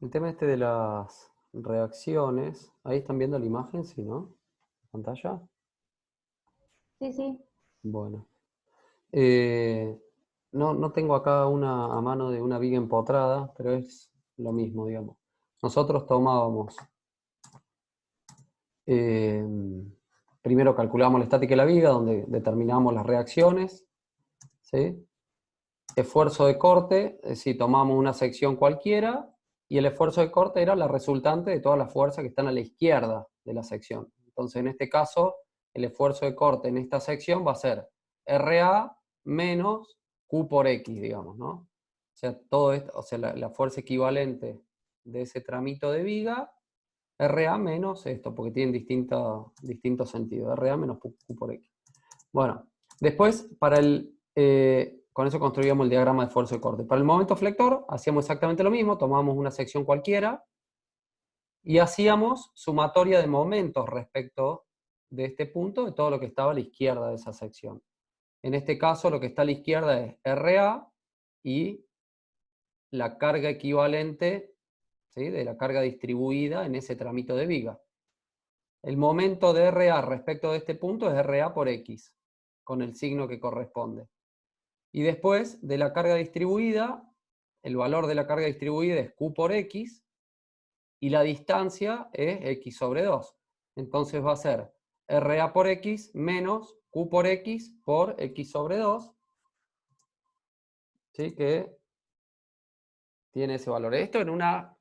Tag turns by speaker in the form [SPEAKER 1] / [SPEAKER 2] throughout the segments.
[SPEAKER 1] El tema este de las reacciones, ahí están viendo la imagen, ¿sí, no? ¿Pantalla?
[SPEAKER 2] Sí, sí.
[SPEAKER 1] Bueno. Eh, no tengo acá una a mano de una viga empotrada, pero es lo mismo, digamos. Nosotros tomábamos, eh, primero calculábamos la estática de la viga, donde determinábamos las reacciones, ¿sí? Esfuerzo de corte, si tomamos una sección cualquiera, y el esfuerzo de corte era la resultante de todas las fuerzas que están a la izquierda de la sección. Entonces, en este caso, el esfuerzo de corte en esta sección va a ser RA menos Q por X, digamos, ¿no? O sea, todo esto, o sea, la fuerza equivalente de ese tramito de viga, RA menos esto, porque tienen distintos sentidos, RA menos Q por X. Bueno, después, con eso construíamos el diagrama de esfuerzo de corte. Para el momento flector, hacíamos exactamente lo mismo, tomábamos una sección cualquiera y hacíamos sumatoria de momentos respecto de este punto de todo lo que estaba a la izquierda de esa sección. En este caso, lo que está a la izquierda es RA y la carga equivalente, ¿sí?, de la carga distribuida en ese tramito de viga. El momento de RA respecto de este punto es RA por X, con el signo que corresponde. Y después de la carga distribuida, el valor de la carga distribuida es Q por X, y la distancia es X sobre 2. Entonces va a ser RA por X menos Q por X sobre 2, ¿sí?, que tiene ese valor. Esto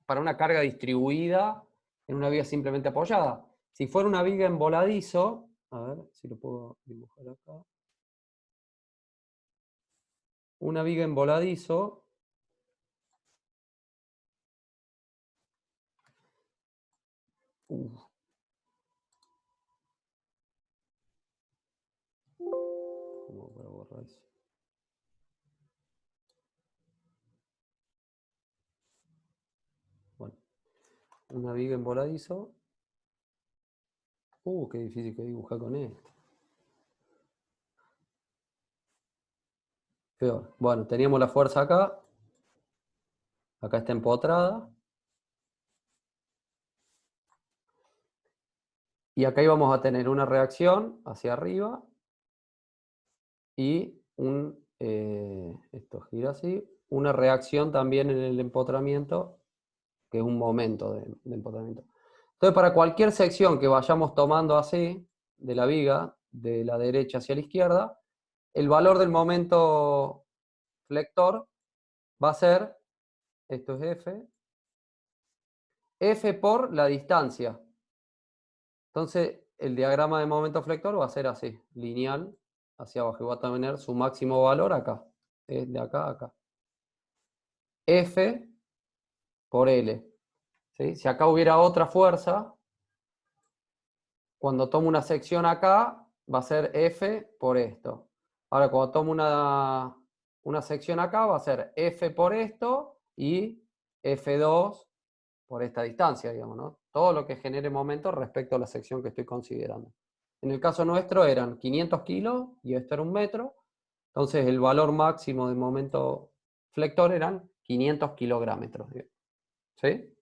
[SPEAKER 1] para una carga distribuida en una viga simplemente apoyada. Si fuera una viga en voladizo, a ver si lo puedo dibujar acá. Una viga en voladizo, ¿cómo para borrar eso? Bueno, una viga en voladizo. Qué difícil que dibujar con esto. Peor. Bueno, teníamos la fuerza acá. Acá está empotrada. Y acá íbamos a tener una reacción hacia arriba y esto gira así, una reacción también en el empotramiento, que es un momento de empotramiento. Entonces, para cualquier sección que vayamos tomando así, de la viga, de la derecha hacia la izquierda, el valor del momento flector va a ser, esto es F por la distancia. Entonces, el diagrama de momento flector va a ser así, lineal, hacia abajo, y va a tener su máximo valor acá, de acá a acá. F por L. ¿Sí? Si acá hubiera otra fuerza, cuando tomo una sección acá, va a ser F por esto. Ahora, cuando tomo una sección acá, va a ser F por esto y F2 por esta distancia, digamos, ¿no? Todo lo que genere momento respecto a la sección que estoy considerando. En el caso nuestro eran 500 kilos y esto era 1 metro. Entonces el valor máximo de momento flector eran 500 kilográmetros. ¿Sí?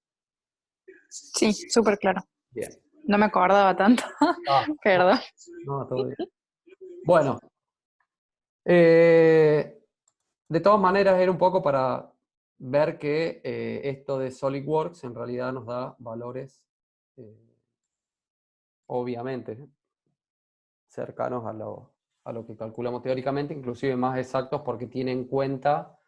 [SPEAKER 2] Sí, súper claro.
[SPEAKER 1] Bien.
[SPEAKER 2] No me acordaba tanto,
[SPEAKER 1] Ah,
[SPEAKER 2] perdón.
[SPEAKER 1] no, todo bien. Bueno, eh, de todas maneras era un poco para ver que esto de SolidWorks en realidad nos da valores, obviamente, cercanos a lo que calculamos teóricamente, inclusive más exactos porque tiene en cuenta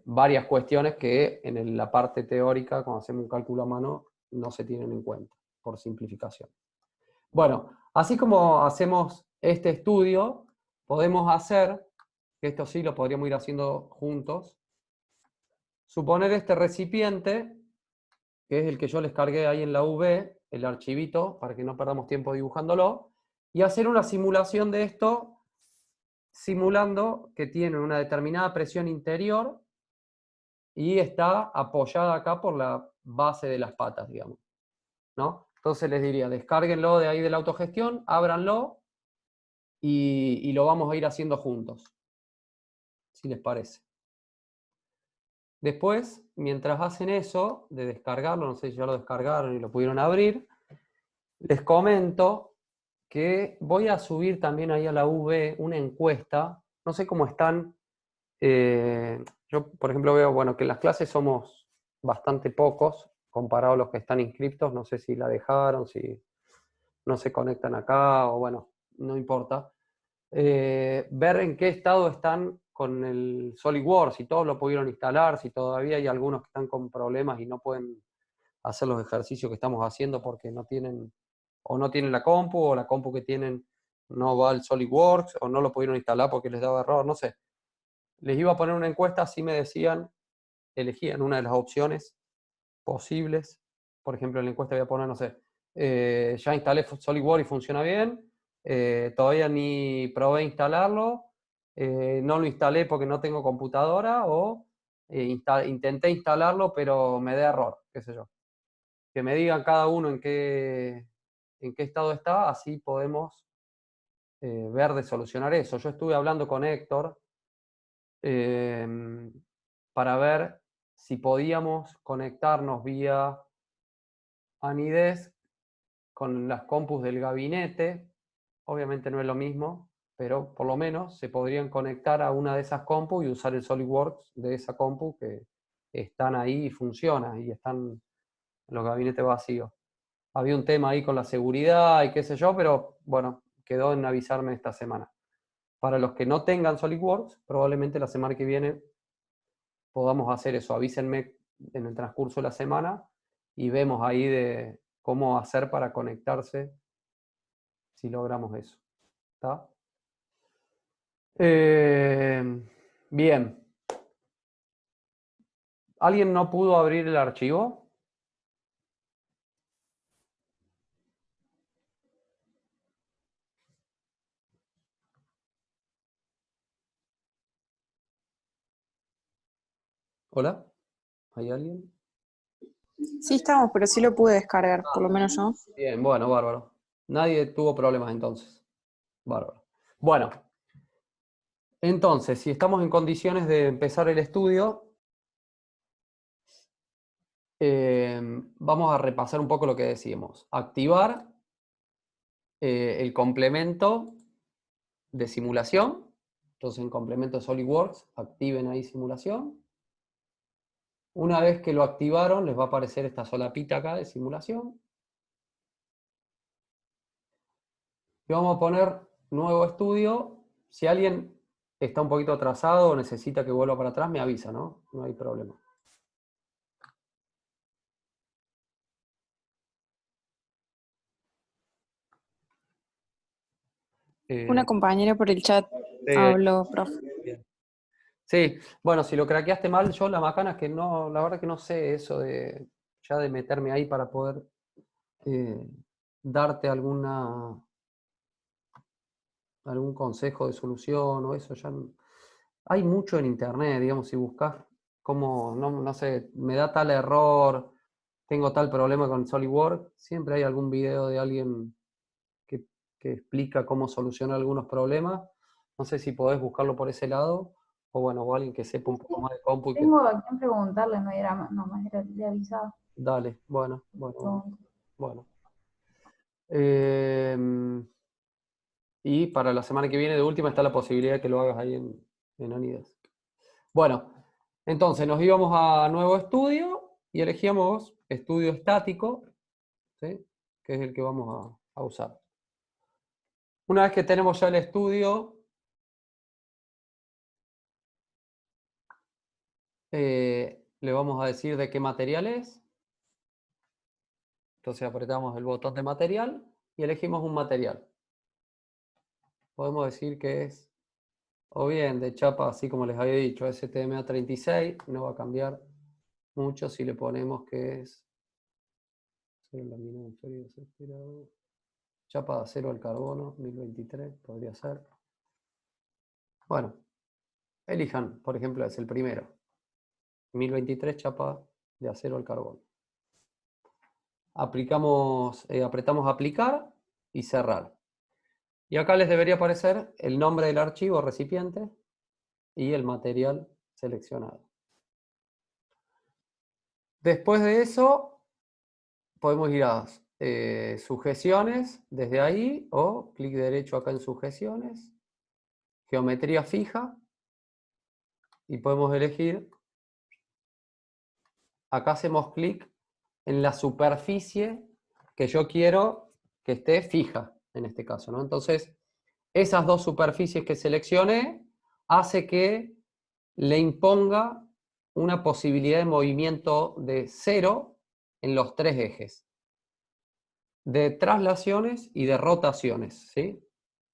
[SPEAKER 1] varias cuestiones que en la parte teórica, cuando hacemos un cálculo a mano, no se tienen en cuenta, por simplificación. Bueno, así como hacemos este estudio, podemos hacer, que esto sí lo podríamos ir haciendo juntos, suponer este recipiente, que es el que yo les cargué ahí en la UV, el archivito, para que no perdamos tiempo dibujándolo, y hacer una simulación de esto, simulando que tiene una determinada presión interior y está apoyada acá por la base de las patas, digamos, ¿no? Entonces les diría, descárguenlo de ahí de la autogestión, ábranlo y lo vamos a ir haciendo juntos, si les parece. Después, mientras hacen eso, de descargarlo, no sé si ya lo descargaron y lo pudieron abrir, les comento que voy a subir también ahí a la UV una encuesta. No sé cómo están. Yo, por ejemplo, veo, bueno, que en las clases somos bastante pocos comparado a los que están inscriptos. No sé si la dejaron, si no se conectan acá o bueno, no importa. Ver en qué estado están con el SolidWorks, si todos lo pudieron instalar, si todavía hay algunos que están con problemas y no pueden hacer los ejercicios que estamos haciendo porque no tienen, o no tienen la compu, o la compu que tienen no va al SolidWorks, o no lo pudieron instalar porque les daba error, no sé. Les iba a poner una encuesta, así me decían, elegían una de las opciones posibles. Por ejemplo, en la encuesta voy a poner, no sé, ya instalé SolidWorks y funciona bien, todavía ni probé instalarlo, no lo instalé porque no tengo computadora, o intenté instalarlo pero me da error, qué sé yo. Que me digan cada uno en qué estado está, así podemos ver de solucionar eso. Yo estuve hablando con Héctor eh, para ver si podíamos conectarnos vía Anidesk con las compus del gabinete. Obviamente no es lo mismo, pero por lo menos se podrían conectar a una de esas compus y usar el SolidWorks de esa compu que están ahí y funciona y están en los gabinetes vacíos. Había un tema ahí con la seguridad y qué sé yo, pero bueno, quedó en avisarme esta semana. Para los que no tengan SolidWorks, probablemente la semana que viene podamos hacer eso. Avísenme en el transcurso de la semana y vemos ahí de cómo hacer para conectarse si logramos eso. ¿Está? Bien. ¿Alguien no pudo abrir el archivo? ¿Hola? ¿Hay alguien?
[SPEAKER 2] Sí estamos, pero sí lo pude descargar, por lo menos yo.
[SPEAKER 1] Bien, bueno, bárbaro. Nadie tuvo problemas entonces. Bárbaro. Bueno, entonces, si estamos en condiciones de empezar el estudio, vamos a repasar un poco lo que decíamos. Activar el complemento de simulación. Entonces, en complemento de SolidWorks, activen ahí simulación. Una vez que lo activaron, les va a aparecer esta solapita acá de simulación. Y vamos a poner nuevo estudio. Si alguien está un poquito atrasado o necesita que vuelva para atrás, me avisa, ¿no? No hay problema.
[SPEAKER 2] Una compañera por el chat habló, profe.
[SPEAKER 1] Bien. Sí, bueno, si lo craqueaste mal, yo la macana es que no, la verdad que no sé eso de ya de meterme ahí para poder eh, darte algún consejo de solución o eso. Ya hay mucho en internet, digamos, si buscas cómo, no sé, me da tal error, tengo tal problema con SolidWorks, siempre hay algún video de alguien que, que explica cómo solucionar algunos problemas. No sé si podés buscarlo por ese lado, o bueno, o alguien que sepa un poco más de compu y que...
[SPEAKER 3] Tengo a quien preguntarle, no era nomás era de avisar.
[SPEAKER 1] Dale, bueno. Y para la semana que viene, de última, está la posibilidad de que lo hagas ahí en Anidesk. Bueno, entonces nos íbamos a nuevo estudio y elegíamos estudio estático, ¿sí? Que es el que vamos a usar. Una vez que tenemos ya el estudio, le vamos a decir de qué material es. Entonces apretamos el botón de material y elegimos un material. Podemos decir que es, o bien de chapa, así como les había dicho, STMA 36, no va a cambiar mucho si le ponemos que es chapa de acero al carbono, 1023, podría ser. Bueno, elijan, por ejemplo, es el primero. 1023 chapa de acero al carbono. Apretamos aplicar y cerrar. Y acá les debería aparecer el nombre del archivo recipiente y el material seleccionado. Después de eso, podemos ir a sujeciones desde ahí, o clic derecho acá en sujeciones, geometría fija, y podemos elegir, acá hacemos clic en la superficie que yo quiero que esté fija, en este caso, ¿no? Entonces, esas dos superficies que seleccioné hace que le imponga una posibilidad de movimiento de 0 en los 3 ejes, de traslaciones y de rotaciones, ¿sí?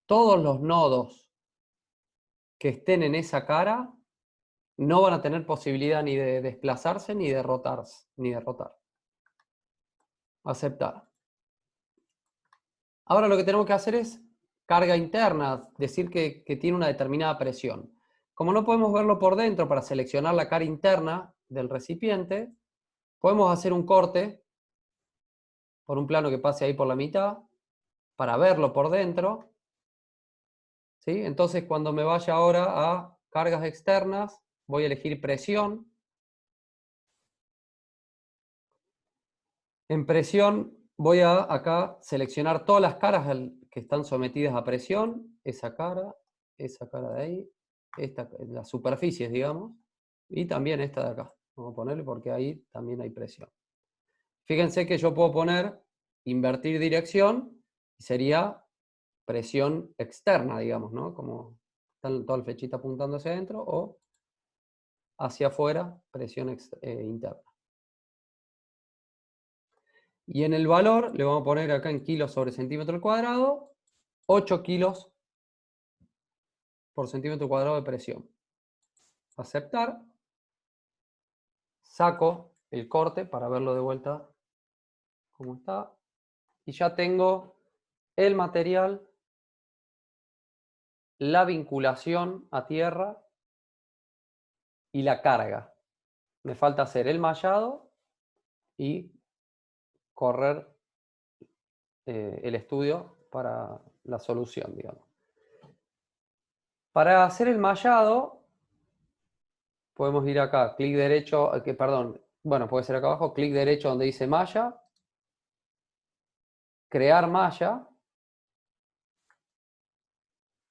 [SPEAKER 1] Todos los nodos que estén en esa cara no van a tener posibilidad ni de desplazarse ni de rotarse, ni de rotar. Aceptar. Ahora lo que tenemos que hacer es carga interna, decir que tiene una determinada presión. Como no podemos verlo por dentro para seleccionar la cara interna del recipiente, podemos hacer un corte por un plano que pase ahí por la mitad para verlo por dentro. ¿Sí? Entonces cuando me vaya ahora a cargas externas, voy a elegir presión. En presión voy a acá seleccionar todas las caras que están sometidas a presión, esa cara de ahí, las superficies, digamos, y también esta de acá. Vamos a ponerle porque ahí también hay presión. Fíjense que yo puedo poner invertir dirección y sería presión externa, digamos, ¿no? Como están toda la flechita apuntando hacia adentro, o hacia afuera, presión interna. Y en el valor le vamos a poner acá en kilos sobre centímetro al cuadrado, 8 kilos por centímetro cuadrado de presión. Aceptar. Saco el corte para verlo de vuelta cómo está. Y ya tengo el material, la vinculación a tierra y la carga. Me falta hacer el mallado y correr el estudio para la solución, digamos. Para hacer el mallado, podemos ir acá, clic derecho, bueno, puede ser acá abajo, clic derecho donde dice malla, crear malla,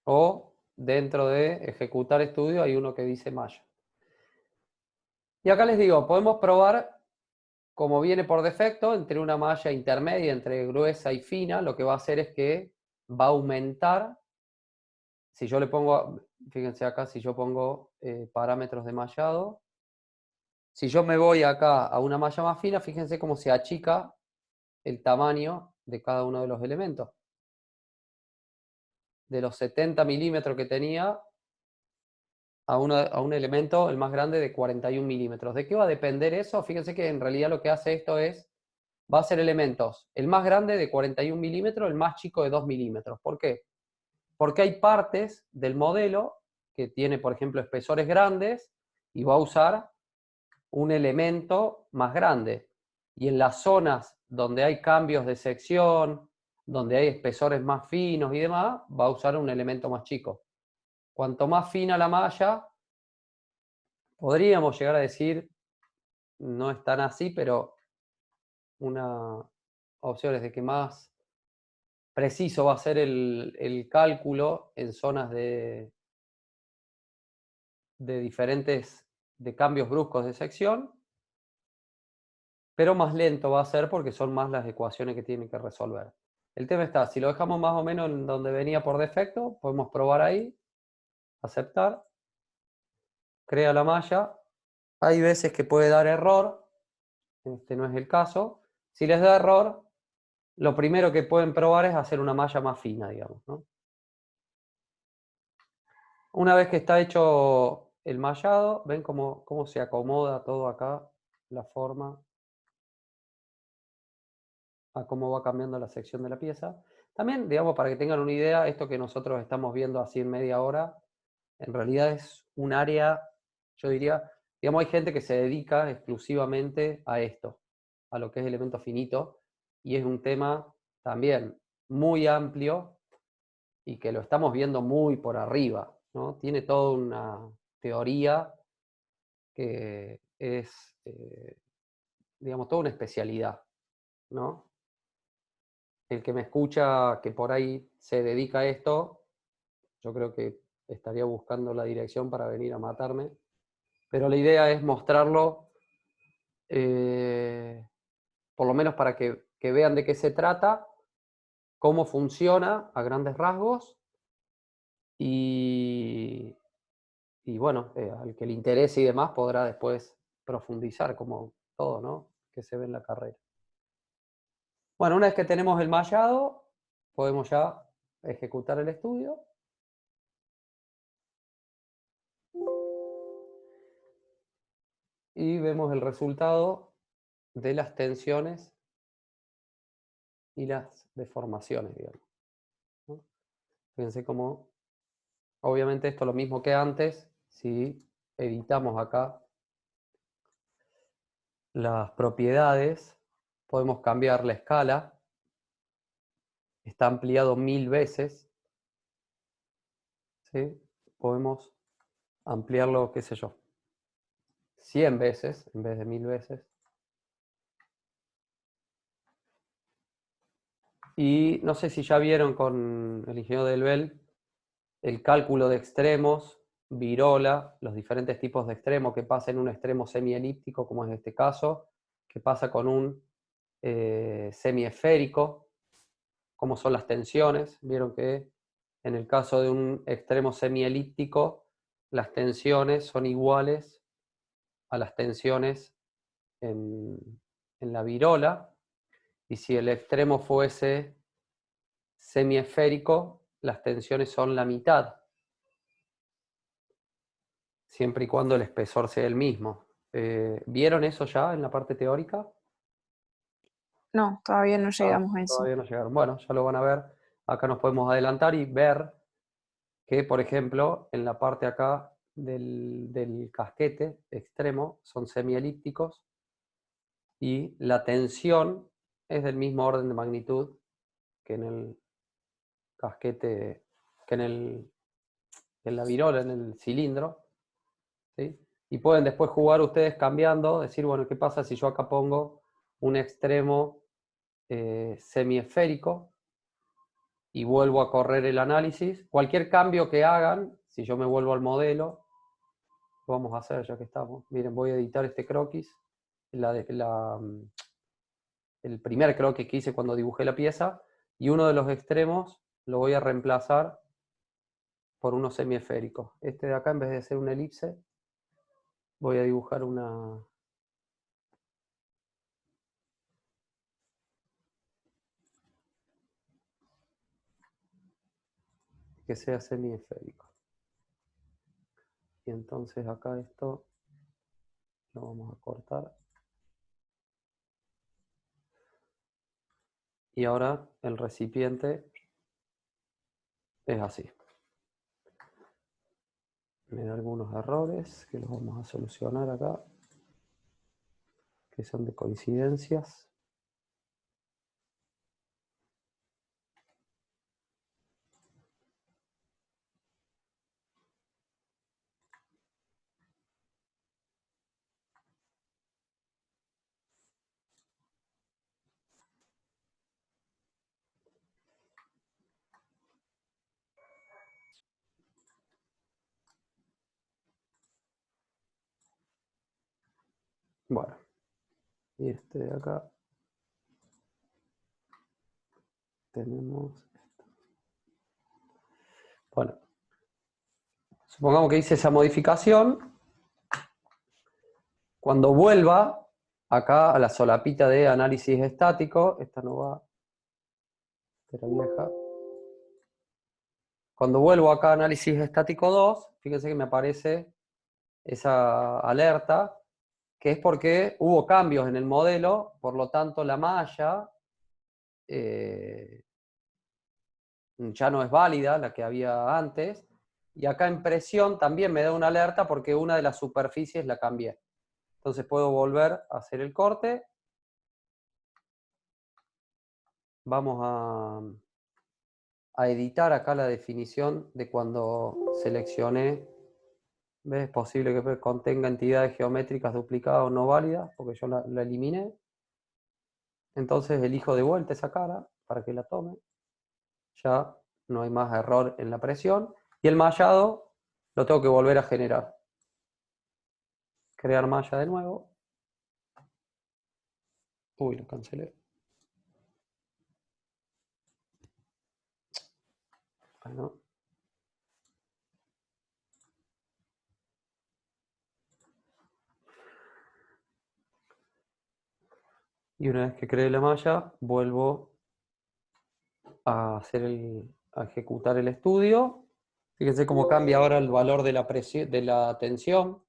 [SPEAKER 1] o dentro de ejecutar estudio hay uno que dice malla. Y acá les digo, podemos probar como viene por defecto, entre una malla intermedia, entre gruesa y fina, lo que va a hacer es que va a aumentar. Si yo le pongo, fíjense acá, si yo pongo parámetros de mallado, si yo me voy acá a una malla más fina, fíjense cómo se achica el tamaño de cada uno de los elementos. De los 70 milímetros que tenía a un elemento, el más grande, de 41 milímetros. ¿De qué va a depender eso? Fíjense que en realidad lo que hace esto es, va a ser elementos, el más grande de 41 milímetros, el más chico de 2 milímetros. ¿Por qué? Porque hay partes del modelo que tiene, por ejemplo, espesores grandes y va a usar un elemento más grande. Y en las zonas donde hay cambios de sección, donde hay espesores más finos y demás, va a usar un elemento más chico. Cuanto más fina la malla, podríamos llegar a decir, no es tan así, pero una opción es de que más preciso va a ser el cálculo en zonas de diferentes, de cambios bruscos de sección, pero más lento va a ser porque son más las ecuaciones que tienen que resolver. El tema está, si lo dejamos más o menos en donde venía por defecto, podemos probar ahí, aceptar, crea la malla. Hay veces que puede dar error, este no es el caso. Si les da error, lo primero que pueden probar es hacer una malla más fina, digamos, ¿no? Una vez que está hecho el mallado, ven cómo se acomoda todo acá, la forma, a cómo va cambiando la sección de la pieza. También, digamos, para que tengan una idea, esto que nosotros estamos viendo así en media hora, en realidad es un área, yo diría, digamos, hay gente que se dedica exclusivamente a esto, a lo que es elemento finito, y es un tema también muy amplio y que lo estamos viendo muy por arriba, ¿no? Tiene toda una teoría que es digamos, toda una especialidad, ¿no? El que me escucha, que por ahí se dedica a esto, yo creo que estaría buscando la dirección para venir a matarme. Pero la idea es mostrarlo, por lo menos para que vean de qué se trata, cómo funciona a grandes rasgos y bueno, al que le interese y demás podrá después profundizar como todo, ¿no? Que se ve en la carrera. Bueno, una vez que tenemos el mallado, podemos ya ejecutar el estudio. Y vemos el resultado de las tensiones y las deformaciones, digamos, ¿no? Fíjense cómo, obviamente esto es lo mismo que antes, si editamos acá las propiedades, podemos cambiar la escala, está ampliado 1000 veces, ¿sí? Podemos ampliarlo, qué sé yo, 100 veces en vez de 1000 veces. Y no sé si ya vieron con el ingeniero Delbel el cálculo de extremos, virola, los diferentes tipos de extremos, que pasa en un extremo semielíptico, como es este caso, que pasa con un semiesférico, cómo son las tensiones. Vieron que en el caso de un extremo semielíptico, las tensiones son iguales a las tensiones en la virola, y si el extremo fuese semiesférico, las tensiones son la mitad, siempre y cuando el espesor sea el mismo. ¿Vieron eso ya en la parte teórica?
[SPEAKER 2] No, todavía no llegamos a eso.
[SPEAKER 1] Todavía no llegaron. Bueno, ya lo van a ver. Acá nos podemos adelantar y ver que, por ejemplo, en la parte acá del casquete extremo son semielípticos y la tensión es del mismo orden de magnitud que en el casquete, que en la virola, en el cilindro, ¿sí? Y pueden después jugar ustedes cambiando, decir, bueno, ¿qué pasa si yo acá pongo un extremo semiesférico y vuelvo a correr el análisis? Cualquier cambio que hagan, si yo me vuelvo al modelo, lo vamos a hacer ya que estamos. Miren, voy a editar este croquis, el primer croquis que hice cuando dibujé la pieza, y uno de los extremos lo voy a reemplazar por uno semiesférico. Este de acá, en vez de ser una elipse, voy a dibujar una... que sea semiesférico. Y entonces acá esto lo vamos a cortar. Y ahora el recipiente es así. Me da algunos errores que los vamos a solucionar acá, que son de coincidencias. Bueno, y este de acá tenemos esto. Bueno, supongamos que hice esa modificación. Cuando vuelva acá a la solapita de análisis estático, esta no va, esta era vieja. Cuando vuelvo acá a análisis estático 2, fíjense que me aparece esa alerta, que es porque hubo cambios en el modelo, por lo tanto la malla ya no es válida, la que había antes, y acá en presión también me da una alerta porque una de las superficies la cambié. Entonces puedo volver a hacer el corte. Vamos a editar acá la definición de cuando seleccioné ¿Ves? Es posible que contenga entidades geométricas duplicadas o no válidas, porque yo la eliminé. Entonces elijo de vuelta esa cara para que la tome. Ya no hay más error en la presión. Y el mallado lo tengo que volver a generar. Crear malla de nuevo. Uy, lo cancelé. Bueno. Y una vez que cree la malla, vuelvo a ejecutar el estudio. Fíjense cómo cambia ahora el valor de la presión, de la tensión,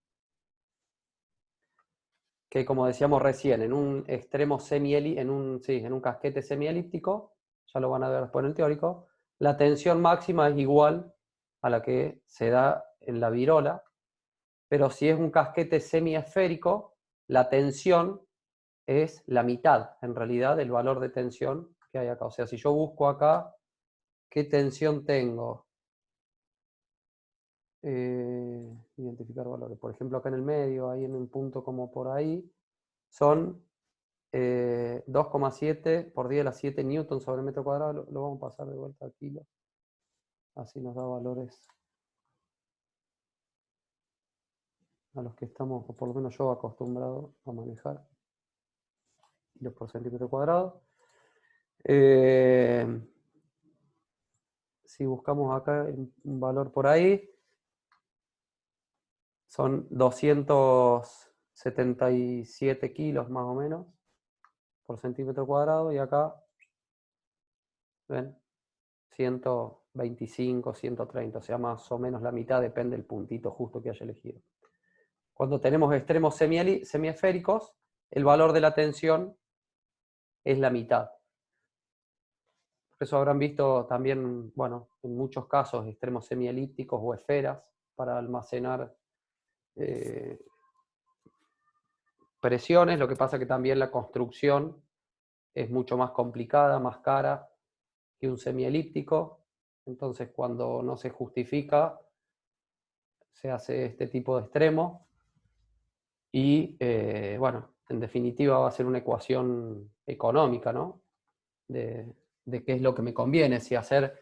[SPEAKER 1] que como decíamos recién, en un extremo en un casquete semielíptico, ya lo van a ver después en el teórico, la tensión máxima es igual a la que se da en la virola, pero si es un casquete semiesférico, la tensión es la mitad, en realidad, del valor de tensión que hay acá. O sea, si yo busco acá, ¿qué tensión tengo? Identificar valores. Por ejemplo, acá en el medio, ahí en un punto como por ahí, son 2,7 por 10 a la 7 newtons sobre metro cuadrado. Lo vamos a pasar de vuelta a kilos. Así nos da valores a los que estamos, o por lo menos yo, acostumbrado a manejar. Kilos por centímetro cuadrado. Si buscamos acá un valor por ahí, son 277 kilos más o menos por centímetro cuadrado, y acá, ven, 125, 130, o sea, más o menos la mitad, depende del puntito justo que haya elegido. Cuando tenemos extremos semiesféricos, el valor de la tensión es la mitad. Por eso habrán visto también, bueno, en muchos casos, extremos semielípticos o esferas para almacenar presiones. Lo que pasa que también la construcción es mucho más complicada, más cara que un semielíptico. Entonces, cuando no se justifica, se hace este tipo de extremo. Y, bueno, en definitiva va a ser una ecuación económica, ¿no? De qué es lo que me conviene, si hacer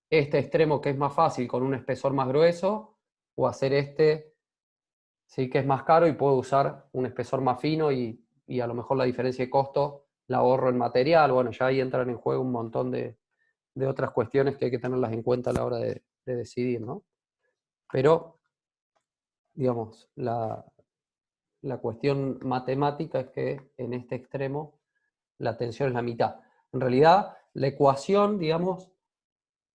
[SPEAKER 1] este extremo que es más fácil con un espesor más grueso, o hacer este, sí, que es más caro y puedo usar un espesor más fino y a lo mejor la diferencia de costo la ahorro en material. Bueno, ya ahí entran en juego un montón de otras cuestiones que hay que tenerlas en cuenta a la hora de decidir, ¿no? Pero, digamos, la cuestión matemática es que en este extremo la tensión es la mitad. En realidad, la ecuación, digamos,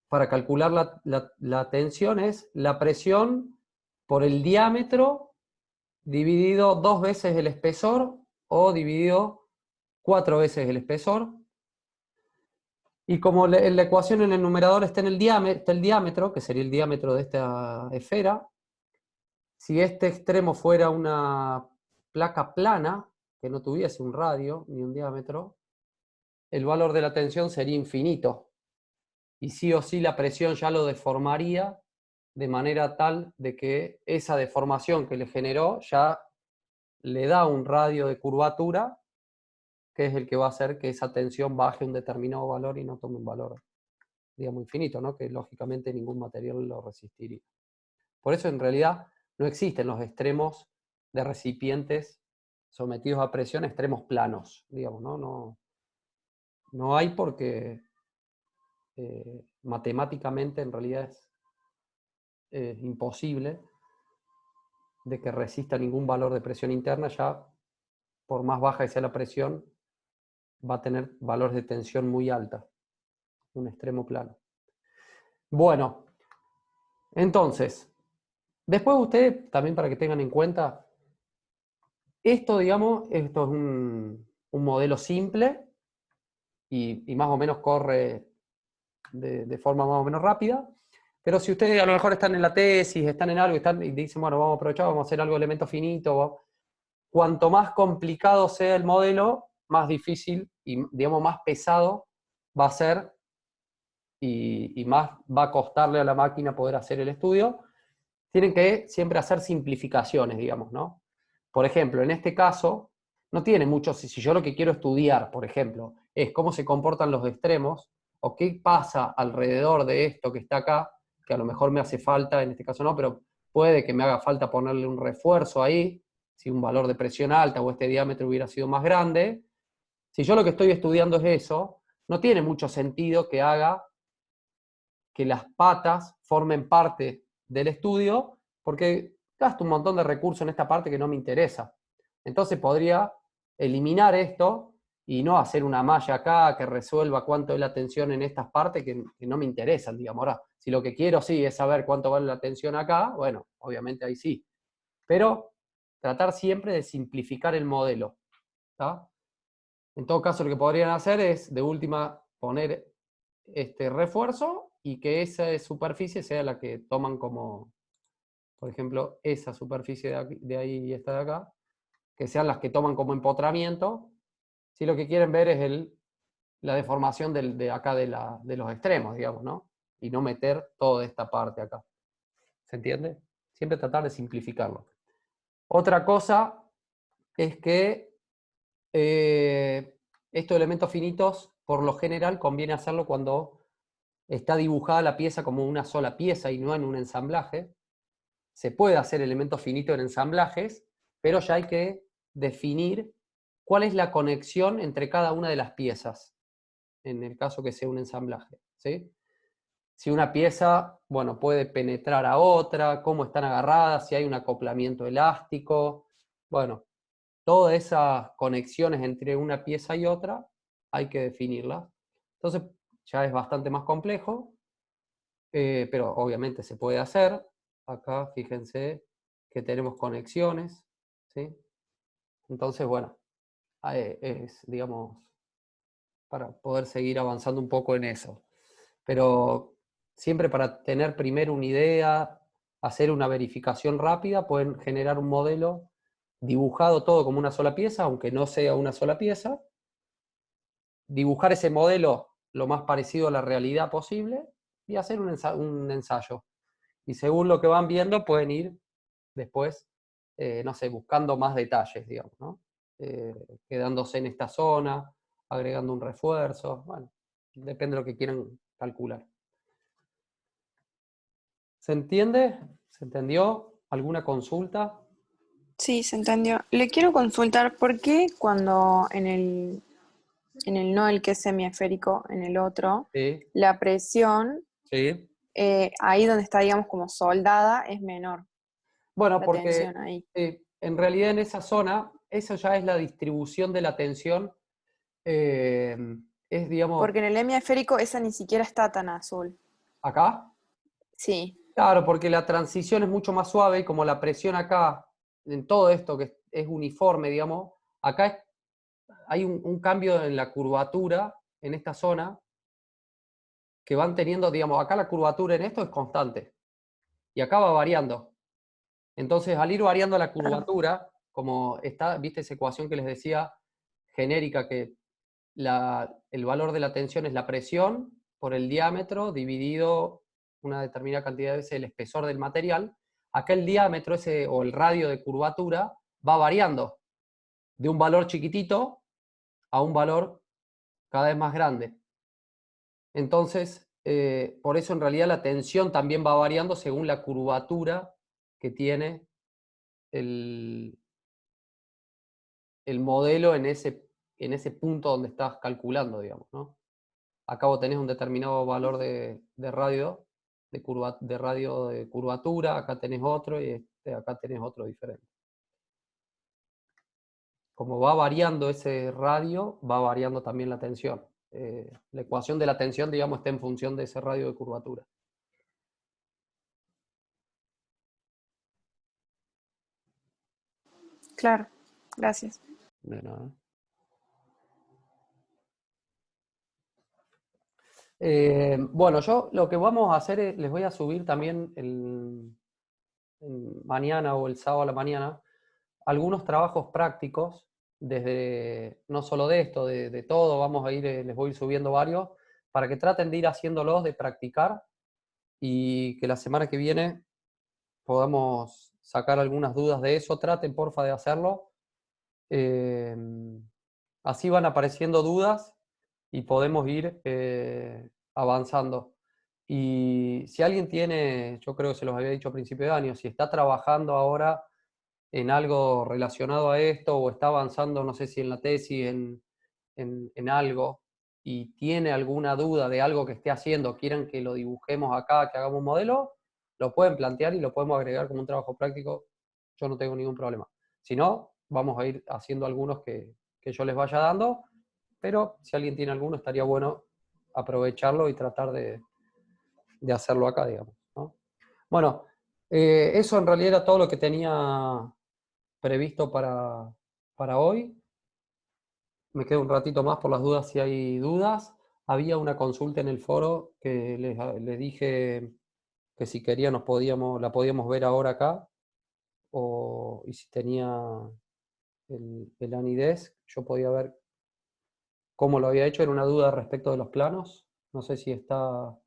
[SPEAKER 1] para calcular la tensión es la presión por el diámetro dividido 2 veces el espesor o dividido 4 veces el espesor. Y como en la ecuación en el numerador está el diámetro, que sería el diámetro de esta esfera, si este extremo fuera una placa plana, que no tuviese un radio ni un diámetro, el valor de la tensión sería infinito. Y sí o sí la presión ya lo deformaría de manera tal de que esa deformación que le generó ya le da un radio de curvatura, que es el que va a hacer que esa tensión baje un determinado valor y no tome un valor, digamos, infinito, ¿no? Que lógicamente ningún material lo resistiría. Por eso en realidad no existen los extremos de recipientes sometidos a presión, extremos planos, digamos, ¿no? No hay, porque matemáticamente en realidad es imposible de que resista ningún valor de presión interna. Ya por más baja que sea la presión, va a tener valores de tensión muy alta, un extremo plano. Bueno, entonces, después ustedes, también para que tengan en cuenta, esto, digamos, esto es un modelo simple y más o menos corre de forma más o menos rápida. Pero si ustedes a lo mejor están en la tesis, están en algo y dicen, bueno, vamos a aprovechar, vamos a hacer algo de elemento finito, cuanto más complicado sea el modelo, más difícil y, digamos, más pesado va a ser y más va a costarle a la máquina poder hacer el estudio. tienen que siempre hacer simplificaciones, digamos, ¿no? Por ejemplo, en este caso, no tiene mucho, si yo lo que quiero estudiar, por ejemplo, es cómo se comportan los extremos, o qué pasa alrededor de esto que está acá, que a lo mejor me hace falta, en este caso no, pero puede que me haga falta ponerle un refuerzo ahí, si un valor de presión alta o este diámetro hubiera sido más grande. Si yo lo que estoy estudiando es eso, no tiene mucho sentido que haga que las patas formen parte del estudio, porque gasto un montón de recursos en esta parte que no me interesa. Entonces podría eliminar esto y no hacer una malla acá que resuelva cuánto es la tensión en estas partes que no me interesan, digamos. Ahora, si lo que quiero sí es saber cuánto vale la tensión acá, bueno, obviamente ahí sí. Pero tratar siempre de simplificar el modelo, ¿tá? En todo caso, lo que podrían hacer es, de última, poner este refuerzo y que esa superficie sea la que toman como, por ejemplo, esa superficie de ahí y esta de acá, que sean las que toman como empotramiento, si lo que quieren ver es la deformación de acá de los extremos, digamos, ¿no? Y no meter toda esta parte acá. ¿Se entiende? Siempre tratar de simplificarlo. Otra cosa es que estos elementos finitos, por lo general, conviene hacerlo cuando está dibujada la pieza como una sola pieza y no en un ensamblaje. Se puede hacer elementos finitos en ensamblajes, pero ya hay que definir cuál es la conexión entre cada una de las piezas, en el caso que sea un ensamblaje, ¿sí? Si una pieza, bueno, puede penetrar a otra, cómo están agarradas, si hay un acoplamiento elástico, bueno, todas esas conexiones entre una pieza y otra hay que definirlas. Entonces ya es bastante más complejo, pero obviamente se puede hacer. Acá fíjense que tenemos conexiones, ¿sí? Entonces, bueno, es, digamos, para poder seguir avanzando un poco en eso. Pero siempre para tener primero una idea, hacer una verificación rápida, pueden generar un modelo dibujado todo como una sola pieza, aunque no sea una sola pieza, dibujar ese modelo lo más parecido a la realidad posible y hacer un ensayo. Y según lo que van viendo, pueden ir después, no sé, buscando más detalles, digamos, ¿no? Quedándose en esta zona, agregando un refuerzo, bueno, depende de lo que quieran calcular. ¿Se entiende? ¿Se entendió? ¿Alguna consulta?
[SPEAKER 2] Sí, se entendió. Le quiero consultar por qué cuando en el no, el que es semiesférico, en el otro,
[SPEAKER 1] Sí,
[SPEAKER 2] la presión,
[SPEAKER 1] sí.
[SPEAKER 2] ahí donde está, digamos, como soldada, es menor,
[SPEAKER 1] Bueno,
[SPEAKER 2] la
[SPEAKER 1] porque
[SPEAKER 2] tensión ahí.
[SPEAKER 1] en realidad en esa zona, eso ya es la distribución de la tensión. eh, es, digamos,
[SPEAKER 2] Porque en el hemisférico esa ni siquiera está tan azul.
[SPEAKER 1] acá.
[SPEAKER 2] Sí,
[SPEAKER 1] Claro, porque la transición es mucho más suave y como la presión acá, en todo esto que es uniforme, digamos, acá hay un cambio en la curvatura en esta zona que van teniendo, digamos, acá la curvatura en esto es constante y acá va variando. Entonces, al ir variando la
[SPEAKER 2] claro.
[SPEAKER 1] curvatura, como está, viste esa ecuación que les decía genérica, que el valor de la tensión es la presión por el diámetro dividido una determinada cantidad de veces el espesor del material, acá el diámetro ese, o el radio de curvatura va variando de un valor chiquitito a un valor cada vez más grande. Entonces, por eso en realidad la tensión también va variando según la curvatura que tiene el, el modelo en ese punto donde estás calculando, digamos, ¿no? Acá vos tenés un determinado valor de radio, de radio de curvatura, acá tenés otro y acá tenés otro diferente. Como va variando ese radio, va variando también la tensión. La ecuación de la tensión, digamos, está en función de ese radio de curvatura.
[SPEAKER 2] Claro, gracias.
[SPEAKER 1] De nada. Bueno, yo lo que vamos a hacer es, les voy a subir también mañana o el sábado a la mañana, algunos trabajos prácticos, desde no solo de esto, de todo, vamos a ir, les voy a ir subiendo varios, para que traten de ir haciéndolos, de practicar, y que la semana que viene podamos sacar algunas dudas de eso. Traten, porfa, de hacerlo. Así van apareciendo dudas y podemos ir avanzando. Y si alguien tiene, yo creo que se los había dicho a principio de año, si está trabajando ahora en algo relacionado a esto o está avanzando, no sé si en la tesis, en algo, y tiene alguna duda de algo que esté haciendo, quieren que lo dibujemos acá, que hagamos un modelo, lo pueden plantear y lo podemos agregar como un trabajo práctico. Yo no tengo ningún problema. Si no, vamos a ir haciendo algunos que yo les vaya dando, pero si alguien tiene alguno, estaría bueno aprovecharlo y tratar de hacerlo acá, digamos, ¿no? Bueno, eso en realidad era todo lo que tenía previsto para hoy. Me quedo un ratito más por las dudas si hay dudas. Había una consulta en el foro que les dije que si quería la podíamos ver ahora acá, y si tenía el AnyDesk, yo podía ver cómo lo había hecho. Era una duda respecto de los planos. No sé si está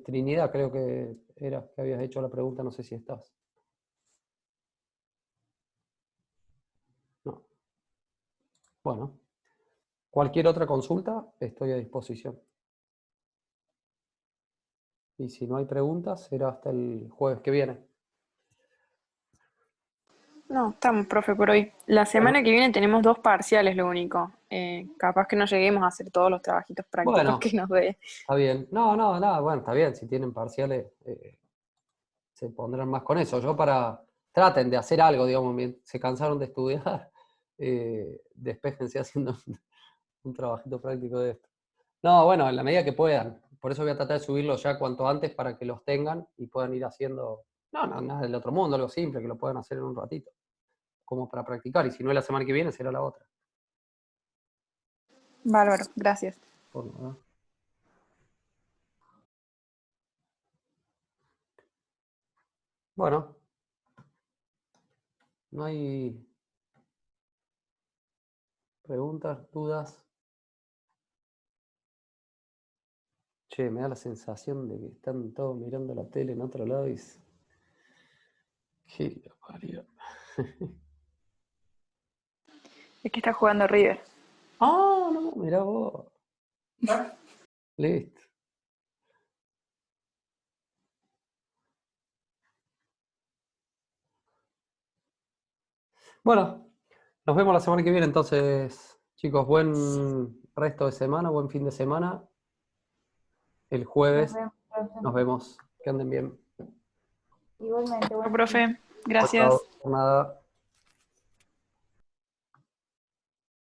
[SPEAKER 1] Trinidad, creo que era que habías hecho la pregunta, no sé si estás. No. Bueno, cualquier otra consulta, estoy a disposición. Y si no hay preguntas, será hasta el jueves que viene.
[SPEAKER 2] No, estamos, profe, por hoy. La semana que viene tenemos 2 parciales, lo único. Capaz que no lleguemos a hacer todos los trabajitos prácticos
[SPEAKER 1] Bueno,
[SPEAKER 2] que nos dé.
[SPEAKER 1] está bien. No, nada, bueno, está bien. Si tienen parciales, se pondrán más con eso. Traten de hacer algo, digamos, se cansaron de estudiar, despéjense haciendo un trabajito práctico de esto. No, bueno, en la medida que puedan. Por eso voy a tratar de subirlos ya cuanto antes para que los tengan y puedan ir haciendo, no, nada del otro mundo, algo simple, que lo puedan hacer en un ratito, como para practicar. Y si no es la semana que viene, será la otra.
[SPEAKER 2] Bárbaro, gracias.
[SPEAKER 1] Por nada. Bueno, no hay preguntas, dudas. Che, me da la sensación de que están todos mirando la tele en otro lado y... ¡Qué lo parió!
[SPEAKER 2] Es que está jugando River.
[SPEAKER 1] ¡Ah, no! Mirá vos. Listo. Bueno, nos vemos la semana que viene entonces, chicos. Buen resto de semana, buen fin de semana. El jueves
[SPEAKER 3] Nos vemos, profe.
[SPEAKER 1] nos vemos. Que anden bien.
[SPEAKER 3] Igualmente,
[SPEAKER 2] Chao,
[SPEAKER 3] bueno.
[SPEAKER 2] profe.
[SPEAKER 1] Chao, chao.
[SPEAKER 2] Gracias.
[SPEAKER 1] Por nada.